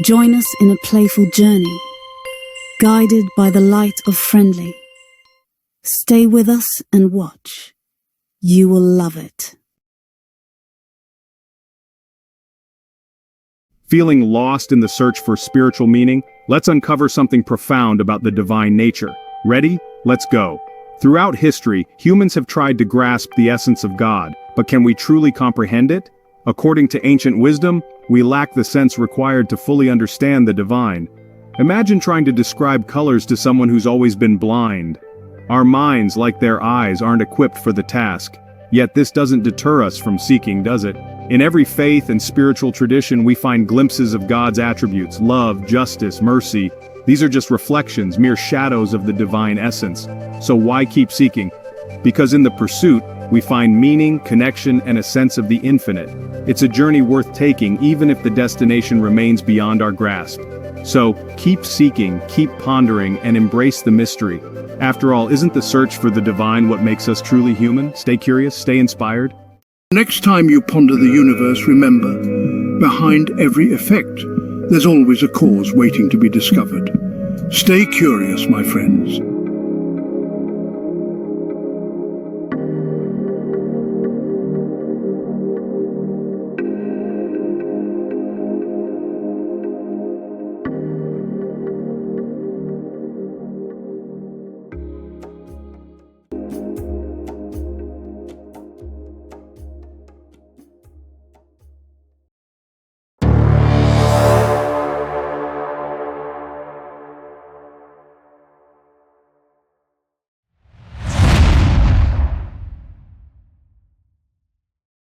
Join us in a playful journey, guided by the light of friendly. Stay with us and watch. You will love it. Feeling lost in the search for spiritual meaning? Let's uncover something profound about the divine nature. Ready? Let's go. Throughout history, humans have tried to grasp the essence of God, but can we truly comprehend it? According to ancient wisdom, we lack the sense required to fully understand the divine. Imagine trying to describe colors to someone who's always been blind. Our minds, like their eyes, aren't equipped for the task. Yet this doesn't deter us from seeking, does it? In every faith and spiritual tradition, we find glimpses of God's attributes: love, justice, mercy. These are just reflections, mere shadows of the divine essence. So why keep seeking? Because in the pursuit, we find meaning, connection, and a sense of the infinite. It's a journey worth taking, even if the destination remains beyond our grasp. So, keep seeking, keep pondering, and embrace the mystery. After all, isn't the search for the divine what makes us truly human? Stay curious, stay inspired. Next time you ponder the universe, remember, behind every effect, there's always a cause waiting to be discovered. Stay curious, my friends.